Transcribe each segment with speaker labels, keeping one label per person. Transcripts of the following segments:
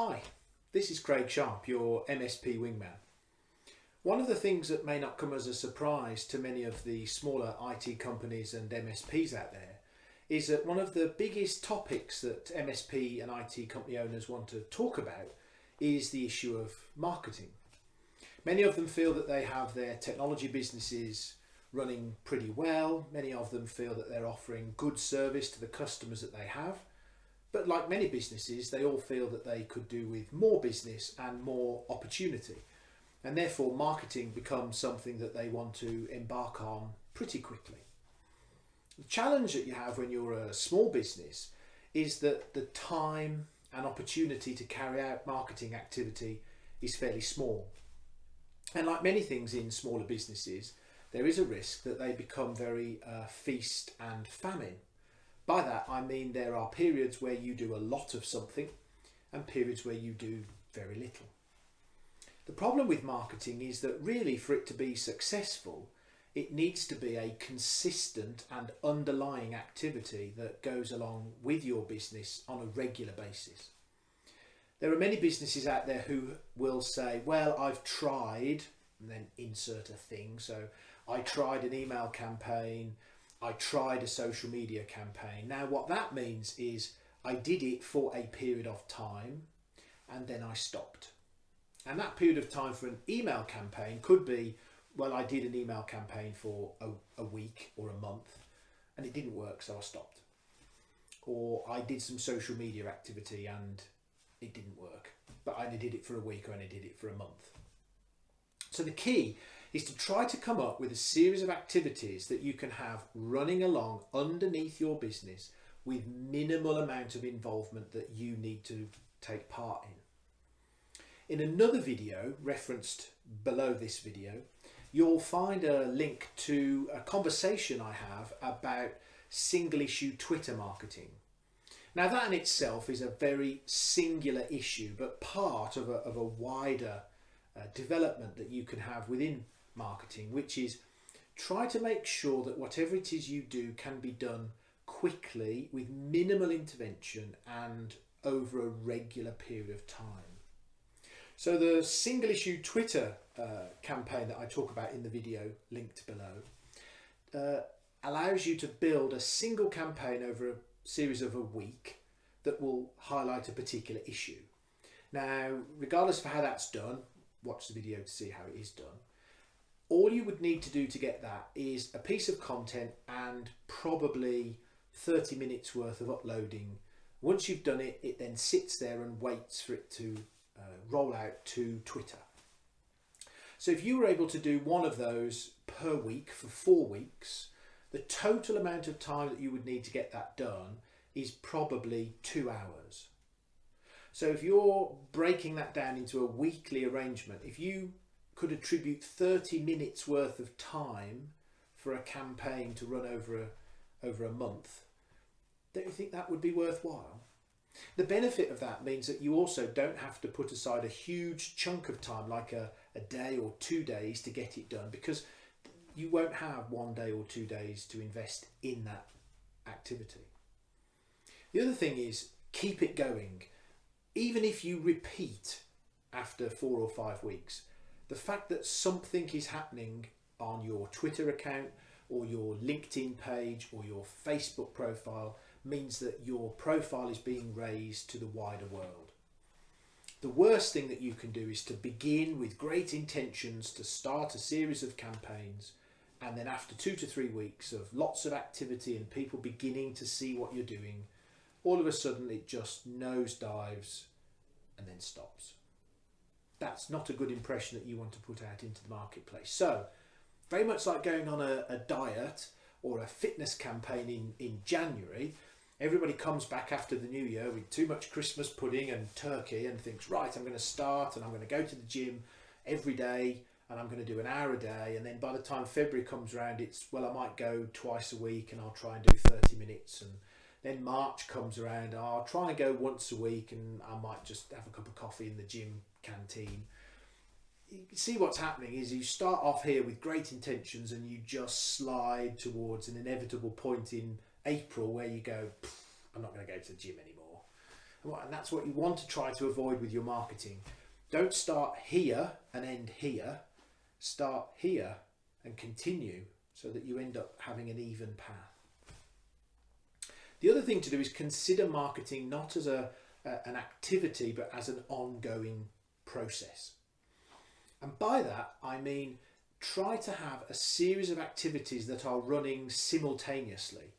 Speaker 1: Hi, this is Craig Sharp, your MSP Wingman. One of the things that may not come as a surprise to many of the smaller IT companies and MSPs out there is that one of the biggest topics that MSP and IT company owners want to talk about is the issue of marketing. Many of them feel that they have their technology businesses running pretty well. Many of them feel that they're offering good service to the customers that they have. But like many businesses, they all feel that they could do with more business and more opportunity. And therefore, marketing becomes something that they want to embark on pretty quickly. The challenge that you have when you're a small business is that the time and opportunity to carry out marketing activity is fairly small. And like many things in smaller businesses, there is a risk that they become very feast and famine. By that I mean there are periods where you do a lot of something and periods where you do very little. The problem with marketing is that really for it to be successful, it needs to be a consistent and underlying activity that goes along with your business on a regular basis. There are many businesses out there who will say, well, I've tried, and then insert a thing. So I tried an email campaign, I tried a social media campaign. Now what that means is I did it for a period of time and then I stopped. And that period of time for an email campaign could be, well, I did an email campaign for a week or a month and it didn't work, so I stopped. Or I did some social media activity and it didn't work, but I only did it for a week or I only did it for a month. So the key is to try to come up with a series of activities that you can have running along underneath your business with minimal amount of involvement that you need to take part in. In another video referenced below this video, you'll find a link to a conversation I have about single issue Twitter marketing. Now that in itself is a very singular issue, but part of a wider development that you can have within marketing, which is try to make sure that whatever it is you do can be done quickly with minimal intervention and over a regular period of time. So the single issue Twitter campaign that I talk about in the video linked below allows you to build a single campaign over a series of a week that will highlight a particular issue. Now, regardless of how that's done, watch the video to see how it is done. All you would need to do to get that is a piece of content and probably 30 minutes worth of uploading. Once you've done it, it then sits there and waits for it to roll out to Twitter. So if you were able to do one of those per week for 4 weeks, the total amount of time that you would need to get that done is probably 2 hours. So if you're breaking that down into a weekly arrangement, if you could attribute 30 minutes worth of time for a campaign to run over a month, don't you think that would be worthwhile? The benefit of that means that you also don't have to put aside a huge chunk of time, like a day or 2 days to get it done, because you won't have 1 day or 2 days to invest in that activity. The other thing is keep it going. Even if you repeat after 4 or 5 weeks, the fact that something is happening on your Twitter account or your LinkedIn page or your Facebook profile means that your profile is being raised to the wider world. The worst thing that you can do is to begin with great intentions to start a series of campaigns, and then after 2 to 3 weeks of lots of activity and people beginning to see what you're doing, all of a sudden it just nosedives and then stops. That's not a good impression that you want to put out into the marketplace. So, very much like going on a diet or a fitness campaign in January, everybody comes back after the new year with too much Christmas pudding and turkey and thinks, right, I'm going to start and I'm going to go to the gym every day and I'm going to do an hour a day, and then by the time February comes around, it's, well, I might go twice a week and I'll try and do 30 minutes, and then March comes around, I'll try and go once a week and I might just have a cup of coffee in the gym canteen. You see what's happening is you start off here with great intentions and you just slide towards an inevitable point in April where you go, I'm not going to go to the gym anymore. And that's what you want to try to avoid with your marketing. Don't start here and end here. Start here and continue so that you end up having an even path. The other thing to do is consider marketing not as an activity, but as an ongoing process. And by that, I mean, try to have a series of activities that are running simultaneously.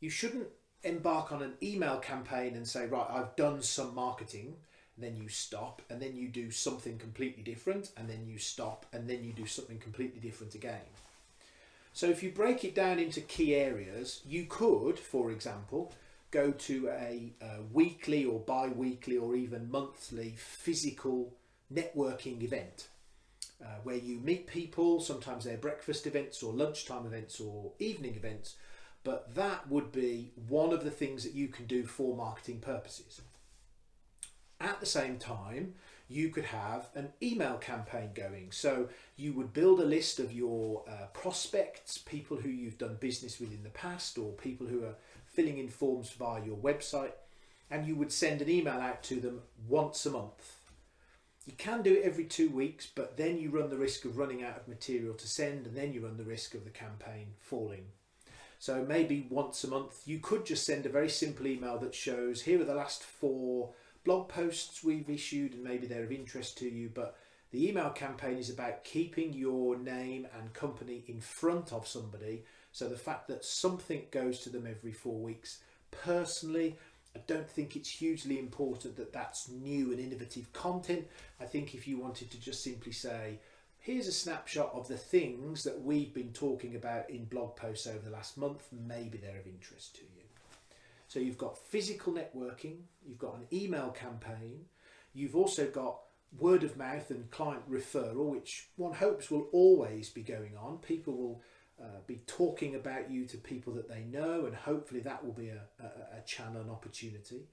Speaker 1: You shouldn't embark on an email campaign and say, right, I've done some marketing, and then you stop, and then you do something completely different, and then you stop, and then you do something completely different again. So if you break it down into key areas, you could, for example, go to a weekly or bi-weekly or even monthly physical networking event where you meet people. Sometimes they're breakfast events or lunchtime events or evening events, but that would be one of the things that you can do for marketing purposes. At the same time, you could have an email campaign going. So you would build a list of your prospects, people who you've done business with in the past, or people who are filling in forms via your website, and you would send an email out to them once a month. You can do it every 2 weeks, but then you run the risk of running out of material to send, and then you run the risk of the campaign falling. So maybe once a month, you could just send a very simple email that shows, here are the last 4 blog posts we've issued, and maybe they're of interest to you. But the email campaign is about keeping your name and company in front of somebody. So the fact that something goes to them every 4 weeks, personally, I don't think it's hugely important that that's new and innovative content. I think if you wanted to just simply say, here's a snapshot of the things that we've been talking about in blog posts over the last month, maybe they're of interest to you. So you've got physical networking, you've got an email campaign, you've also got word of mouth and client referral, which one hopes will always be going on. People will be talking about you to people that they know, and hopefully that will be a channel and opportunity.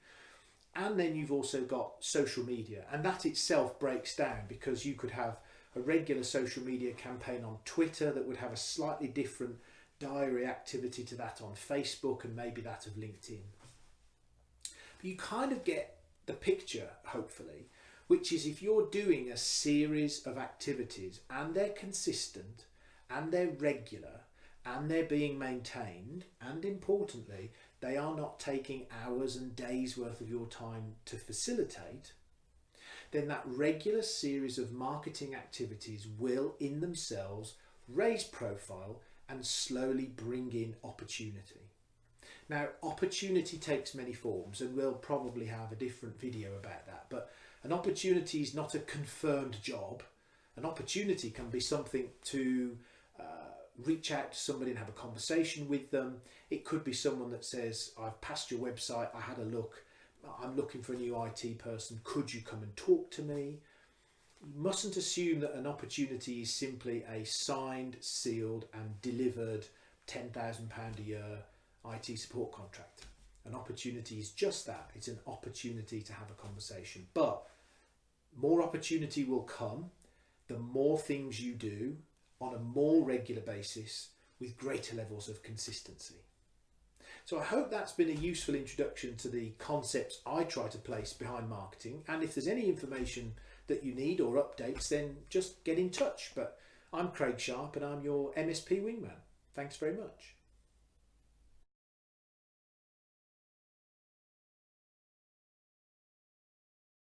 Speaker 1: And then you've also got social media, and that itself breaks down, because you could have a regular social media campaign on Twitter that would have a slightly different diary activity to that on Facebook, and maybe that of LinkedIn. But you kind of get the picture, hopefully, which is if you're doing a series of activities and they're consistent and they're regular and they're being maintained, and importantly, they are not taking hours and days worth of your time to facilitate, then that regular series of marketing activities will in themselves raise profile and slowly bring in opportunity. Now, opportunity takes many forms, and we'll probably have a different video about that, but an opportunity is not a confirmed job. An opportunity can be something to reach out to somebody and have a conversation with them. It could be someone that says, I've passed your website, I had a look, I'm looking for a new IT person, could you come and talk to me? You mustn't assume that an opportunity is simply a signed, sealed and delivered £10,000 a year IT support contract. An opportunity is just that. It's an opportunity to have a conversation. But more opportunity will come the more things you do on a more regular basis with greater levels of consistency. So I hope that's been a useful introduction to the concepts I try to place behind marketing. And if there's any information that you need or updates, then just get in touch. But I'm Craig Sharp and I'm your MSP Wingman. Thanks very much.